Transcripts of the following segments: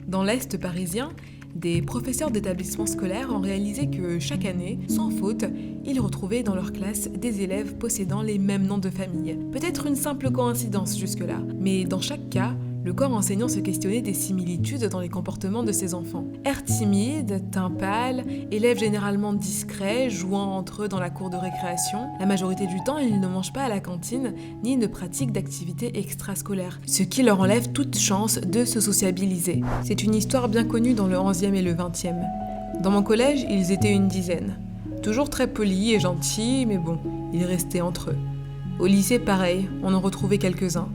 Dans l'Est parisien, des professeurs d'établissements scolaires ont réalisé que chaque année, sans faute, ils retrouvaient dans leur classe des élèves possédant les mêmes noms de famille. Peut-être une simple coïncidence jusque-là, mais dans chaque cas, le corps enseignant se questionnait des similitudes dans les comportements de ses enfants. Air timide, teint pâle, élèves généralement discrets, jouant entre eux dans la cour de récréation. La majorité du temps, ils ne mangent pas à la cantine, ni ne pratiquent d'activités extrascolaires, ce qui leur enlève toute chance de se sociabiliser. C'est une histoire bien connue dans le 11e et le 20e. Dans mon collège, ils étaient une dizaine. Toujours très polis et gentils, mais bon, ils restaient entre eux. Au lycée, pareil, on en retrouvait quelques-uns.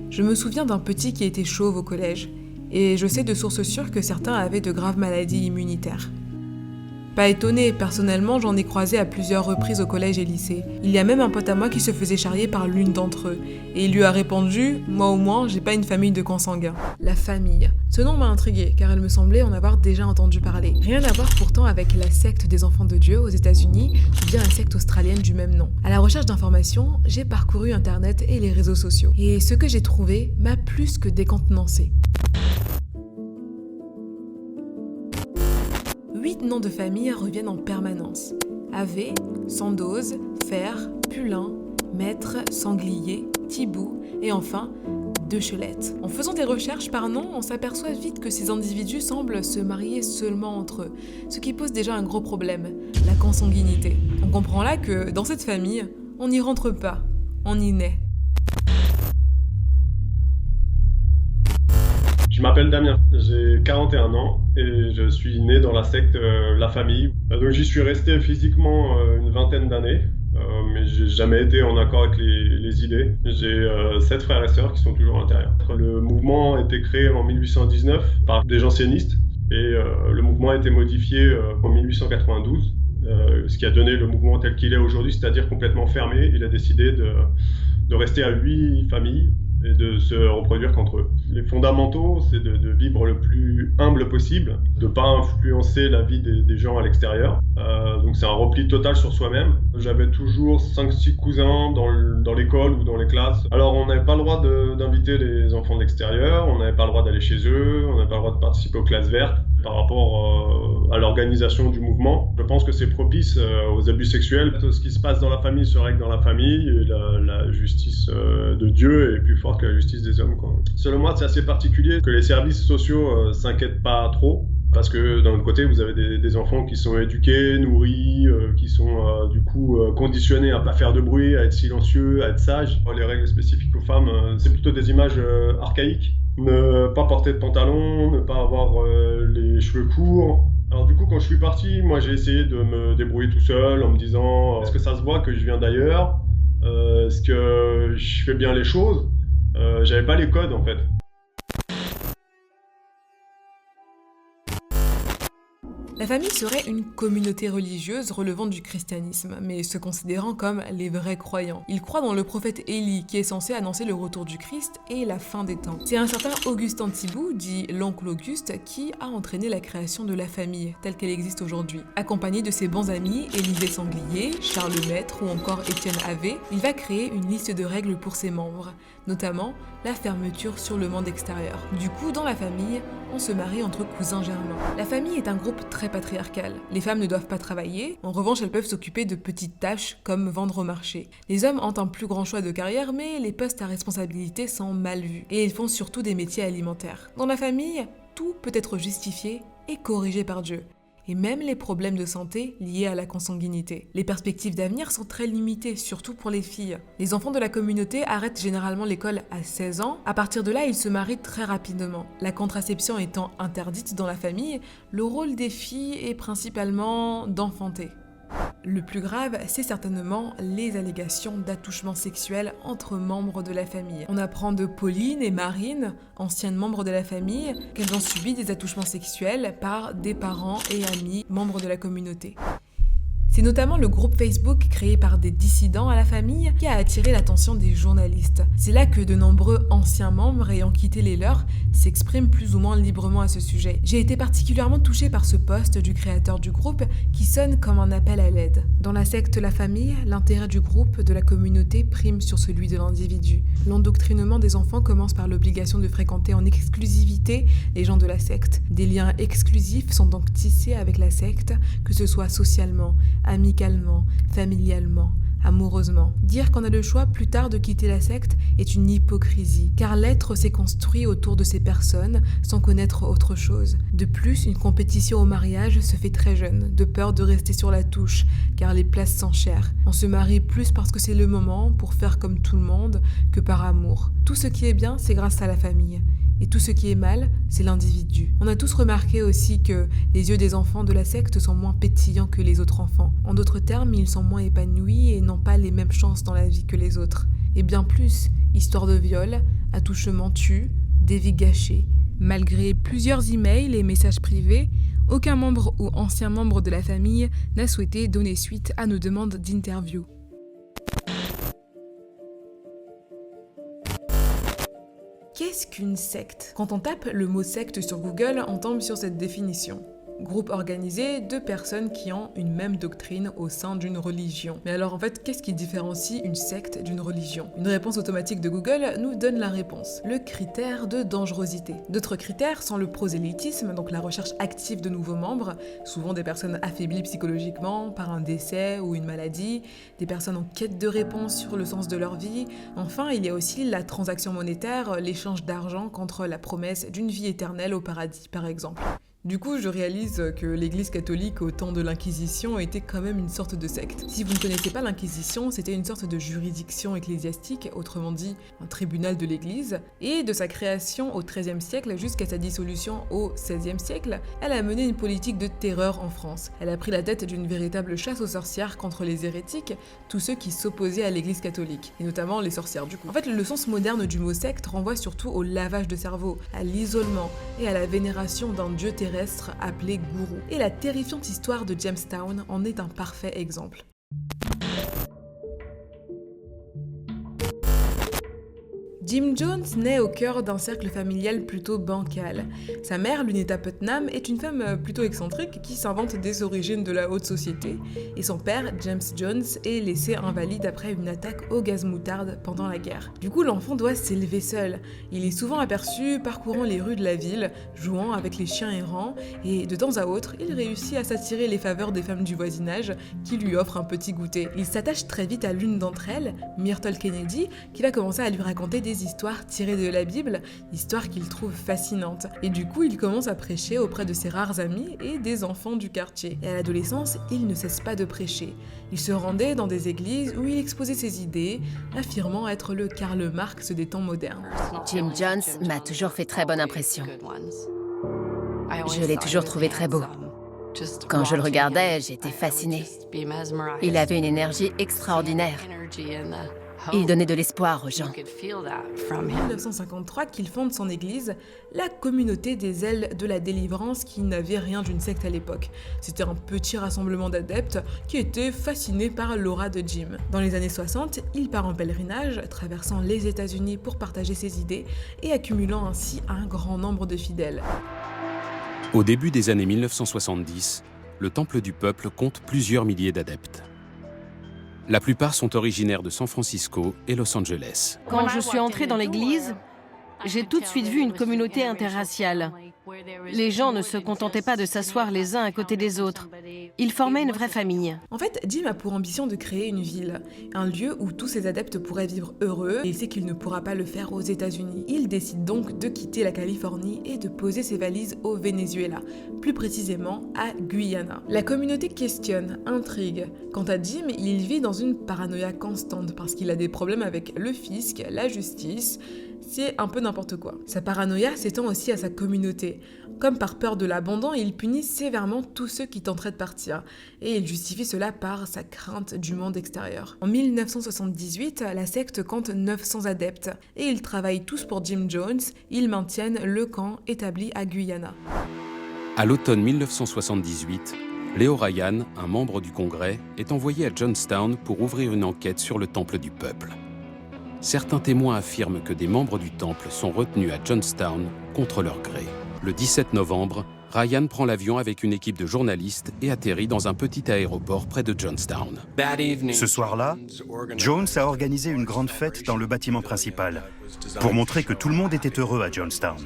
Je me souviens d'un petit qui était chauve au collège, et je sais de sources sûres que certains avaient de graves maladies immunitaires. Pas étonné, personnellement j'en ai croisé à plusieurs reprises au collège et lycée. Il y a même un pote à moi qui se faisait charrier par l'une d'entre eux, et il lui a répondu « Moi au moins, j'ai pas une famille de consanguins ». La famille. Ce nom m'a intriguée, car elle me semblait en avoir déjà entendu parler. Rien à voir pourtant avec la secte des enfants de Dieu aux États-Unis, ou bien la secte australienne du même nom. À la recherche d'informations, j'ai parcouru Internet et les réseaux sociaux. Et ce que j'ai trouvé m'a plus que décontenancé. 8 noms de famille reviennent en permanence. Ave, Sandoz, Fer, Pulin, Maître, Sanglier, Thibault et enfin Dechelette. En faisant des recherches par nom, on s'aperçoit vite que ces individus semblent se marier seulement entre eux, ce qui pose déjà un gros problème, la consanguinité. On comprend là que dans cette famille, on n'y rentre pas, on y naît. Je m'appelle Damien, j'ai 41 ans et je suis né dans la secte La Famille. Donc j'y suis resté physiquement une vingtaine d'années, mais j'ai jamais été en accord avec les idées. J'ai 7 frères et sœurs qui sont toujours à l'intérieur. Le mouvement a été créé en 1819 par des jansénistes et le mouvement a été modifié en 1892, ce qui a donné le mouvement tel qu'il est aujourd'hui, c'est-à-dire complètement fermé. Il a décidé de rester à 8 familles et de se reproduire qu'entre eux. Les fondamentaux, c'est de vivre le plus humble possible, de ne pas influencer la vie des gens à l'extérieur. Donc c'est un repli total sur soi-même. J'avais toujours 5-6 cousins dans l'école ou dans les classes. Alors on n'avait pas le droit d'inviter les enfants de l'extérieur, on n'avait pas le droit d'aller chez eux, on n'avait pas le droit de participer aux classes vertes. Par rapport à l'organisation du mouvement, je pense que c'est propice aux abus sexuels. Tout ce qui se passe dans la famille se règle dans la famille, et la justice de Dieu est plus forte que la justice des hommes, quoi. Selon moi, c'est assez particulier que les services sociaux s'inquiètent pas trop, parce que d'un autre côté, vous avez des enfants qui sont éduqués, nourris, qui sont du coup conditionnés à pas faire de bruit, à être silencieux, à être sages. Les règles spécifiques aux femmes, c'est plutôt des images archaïques. Ne pas porter de pantalon, ne pas avoir les cheveux courts. Alors du coup, quand je suis parti, moi j'ai essayé de me débrouiller tout seul en me disant est-ce que ça se voit que je viens d'ailleurs, est-ce que je fais bien les choses. J'avais pas les codes en fait. La famille serait une communauté religieuse relevant du christianisme, mais se considérant comme les vrais croyants. Ils croient dans le prophète Élie, qui est censé annoncer le retour du Christ et la fin des temps. C'est un certain Augustin Thibault, dit l'oncle Auguste, qui a entraîné la création de la famille, telle qu'elle existe aujourd'hui. Accompagné de ses bons amis, Élisée Sanglier, Charles Maître ou encore Étienne Ave, il va créer une liste de règles pour ses membres, notamment la fermeture sur le monde extérieur. Du coup, dans la famille, on se marie entre cousins germains. La famille est un groupe très patriarcal. Les femmes ne doivent pas travailler, en revanche elles peuvent s'occuper de petites tâches comme vendre au marché. Les hommes ont un plus grand choix de carrière, mais les postes à responsabilité sont mal vus. Et ils font surtout des métiers alimentaires. Dans la famille, tout peut être justifié et corrigé par Dieu. Et même les problèmes de santé liés à la consanguinité. Les perspectives d'avenir sont très limitées, surtout pour les filles. Les enfants de la communauté arrêtent généralement l'école à 16 ans. À partir de là, ils se marient très rapidement. La contraception étant interdite dans la famille, le rôle des filles est principalement d'enfanter. Le plus grave, c'est certainement les allégations d'attouchement sexuel entre membres de la famille. On apprend de Pauline et Marine, anciennes membres de la famille, qu'elles ont subi des attouchements sexuels par des parents et amis membres de la communauté. C'est notamment le groupe Facebook créé par des dissidents à la famille qui a attiré l'attention des journalistes. C'est là que de nombreux anciens membres ayant quitté les leurs s'expriment plus ou moins librement à ce sujet. J'ai été particulièrement touchée par ce post du créateur du groupe qui sonne comme un appel à l'aide. Dans la secte La Famille, l'intérêt du groupe, de la communauté prime sur celui de l'individu. L'endoctrinement des enfants commence par l'obligation de fréquenter en exclusivité les gens de la secte. Des liens exclusifs sont donc tissés avec la secte, que ce soit socialement, amicalement, familialement, amoureusement. Dire qu'on a le choix plus tard de quitter la secte est une hypocrisie, car l'être s'est construit autour de ces personnes sans connaître autre chose. De plus, une compétition au mariage se fait très jeune, de peur de rester sur la touche, car les places sont chères. On se marie plus parce que c'est le moment pour faire comme tout le monde que par amour. Tout ce qui est bien, c'est grâce à la famille. Et tout ce qui est mal, c'est l'individu. On a tous remarqué aussi que les yeux des enfants de la secte sont moins pétillants que les autres enfants. En d'autres termes, ils sont moins épanouis et n'ont pas les mêmes chances dans la vie que les autres. Et bien plus, histoire de viol, attouchement tue, des vies gâchées. Malgré plusieurs emails et messages privés, aucun membre ou ancien membre de la famille n'a souhaité donner suite à nos demandes d'interview. Qu'est-ce qu'une secte ? Quand on tape le mot secte sur Google, on tombe sur cette définition. Groupe organisé de personnes qui ont une même doctrine au sein d'une religion. Mais alors en fait, qu'est-ce qui différencie une secte d'une religion ? Une réponse automatique de Google nous donne la réponse. Le critère de dangerosité. D'autres critères sont le prosélytisme, donc la recherche active de nouveaux membres, souvent des personnes affaiblies psychologiquement par un décès ou une maladie, des personnes en quête de réponse sur le sens de leur vie. Enfin, il y a aussi la transaction monétaire, l'échange d'argent contre la promesse d'une vie éternelle au paradis, par exemple. Du coup, je réalise que l'Église catholique au temps de l'Inquisition était quand même une sorte de secte. Si vous ne connaissez pas l'Inquisition, c'était une sorte de juridiction ecclésiastique, autrement dit un tribunal de l'Église, et de sa création au XIIIe siècle jusqu'à sa dissolution au XVIe siècle, elle a mené une politique de terreur en France. Elle a pris la tête d'une véritable chasse aux sorcières contre les hérétiques, tous ceux qui s'opposaient à l'Église catholique, et notamment les sorcières du coup. En fait, le sens moderne du mot secte renvoie surtout au lavage de cerveau, à l'isolement et à la vénération d'un dieu terrestre appelé gourou. Et la terrifiante histoire de Jamestown en est un parfait exemple. Jim Jones naît au cœur d'un cercle familial plutôt bancal. Sa mère, Lunetta Putnam, est une femme plutôt excentrique qui s'invente des origines de la haute société, et son père, James Jones, est laissé invalide après une attaque au gaz moutarde pendant la guerre. Du coup, l'enfant doit s'élever seul. Il est souvent aperçu parcourant les rues de la ville, jouant avec les chiens errants, et de temps à autre, il réussit à s'attirer les faveurs des femmes du voisinage qui lui offrent un petit goûter. Il s'attache très vite à l'une d'entre elles, Myrtle Kennedy, qui va commencer à lui raconter des histoires tirées de la Bible, histoires qu'il trouve fascinantes. Et du coup, il commence à prêcher auprès de ses rares amis et des enfants du quartier. Et à l'adolescence, il ne cesse pas de prêcher. Il se rendait dans des églises où il exposait ses idées, affirmant être le Karl Marx des temps modernes. Jim Jones m'a toujours fait très bonne impression. Je l'ai toujours trouvé très beau. Quand je le regardais, j'étais fascinée. Il avait une énergie extraordinaire. Il donnait de l'espoir aux gens. En 1953 qu'il fonde son église, la communauté des ailes de la délivrance qui n'avait rien d'une secte à l'époque. C'était un petit rassemblement d'adeptes qui étaient fascinés par l'aura de Jim. Dans les années 60, il part en pèlerinage, traversant les États-Unis pour partager ses idées et accumulant ainsi un grand nombre de fidèles. Au début des années 1970, le Temple du Peuple compte plusieurs milliers d'adeptes. La plupart sont originaires de San Francisco et Los Angeles. Quand je suis entrée dans l'église, j'ai tout de suite vu une communauté interraciale. Les gens ne se contentaient pas de s'asseoir les uns à côté des autres. Ils formaient une vraie famille. En fait, Jim a pour ambition de créer une ville, un lieu où tous ses adeptes pourraient vivre heureux, et il sait qu'il ne pourra pas le faire aux États-Unis. Il décide donc de quitter la Californie et de poser ses valises au Venezuela, plus précisément à Guyana. La communauté questionne, intrigue. Quant à Jim, il vit dans une paranoïa constante parce qu'il a des problèmes avec le fisc, la justice. C'est un peu n'importe quoi. Sa paranoïa s'étend aussi à sa communauté. Comme par peur de l'abandon, il punit sévèrement tous ceux qui tenteraient de partir. Et il justifie cela par sa crainte du monde extérieur. En 1978, la secte compte 900 adeptes. Et ils travaillent tous pour Jim Jones. Ils maintiennent le camp établi à Guyana. À l'automne 1978, Leo Ryan, un membre du Congrès, est envoyé à Johnstown pour ouvrir une enquête sur le Temple du Peuple. Certains témoins affirment que des membres du Temple sont retenus à Johnstown contre leur gré. Le 17 novembre, Ryan prend l'avion avec une équipe de journalistes et atterrit dans un petit aéroport près de Johnstown. Ce soir-là, Jones a organisé une grande fête dans le bâtiment principal pour montrer que tout le monde était heureux à Johnstown.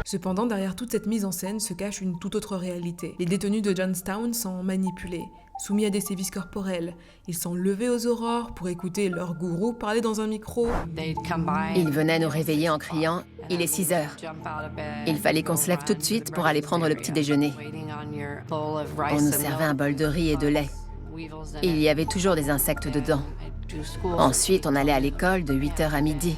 Cependant, derrière toute cette mise en scène se cache une toute autre réalité. Les détenus de Johnstown sont manipulés, soumis à des sévices corporels. Ils sont levés aux aurores pour écouter leur gourou parler dans un micro. Ils venaient nous réveiller en criant « Il est 6 heures ». Il fallait qu'on se lève tout de suite pour aller prendre le petit déjeuner. On nous servait un bol de riz et de lait. Il y avait toujours des insectes dedans. Ensuite, on allait à l'école de 8h à midi.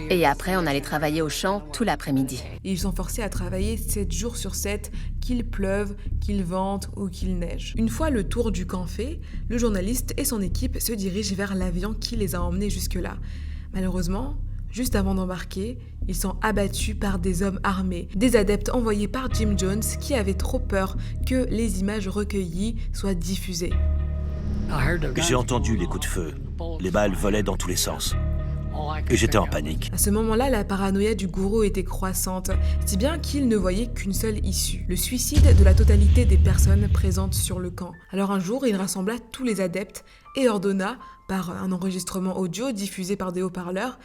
Et après, on allait travailler au champ tout l'après-midi. Ils sont forcés à travailler 7 jours sur 7, qu'il pleuve, qu'il vente ou qu'il neige. Une fois le tour du camp fait, le journaliste et son équipe se dirigent vers l'avion qui les a emmenés jusque-là. Malheureusement, juste avant d'embarquer, ils sont abattus par des hommes armés, des adeptes envoyés par Jim Jones qui avaient trop peur que les images recueillies soient diffusées. J'ai entendu les coups de feu. Les balles volaient dans tous les sens. Et j'étais en panique. À ce moment-là, la paranoïa du gourou était croissante, si bien qu'il ne voyait qu'une seule issue, le suicide de la totalité des personnes présentes sur le camp. Alors un jour, il rassembla tous les adeptes et ordonna, par un enregistrement audio diffusé par des haut-parleurs,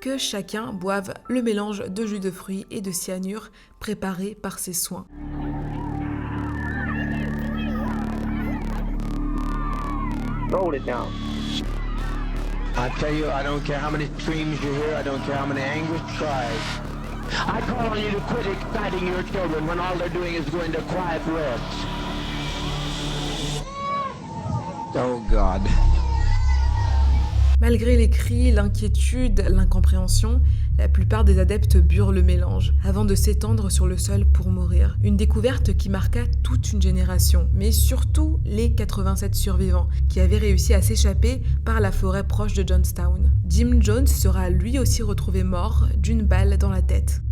que chacun boive le mélange de jus de fruits et de cyanure préparé par ses soins. Roll it down. I tell you, I don't care how many screams you hear, I don't care how many anguished cries. I call on you to quit exciting your children when all they're doing is going to quiet rest. Oh God. Malgré les cris, l'inquiétude, l'incompréhension, la plupart des adeptes burent le mélange, avant de s'étendre sur le sol pour mourir. Une découverte qui marqua toute une génération, mais surtout les 87 survivants, qui avaient réussi à s'échapper par la forêt proche de Johnstown. Jim Jones sera lui aussi retrouvé mort d'une balle dans la tête.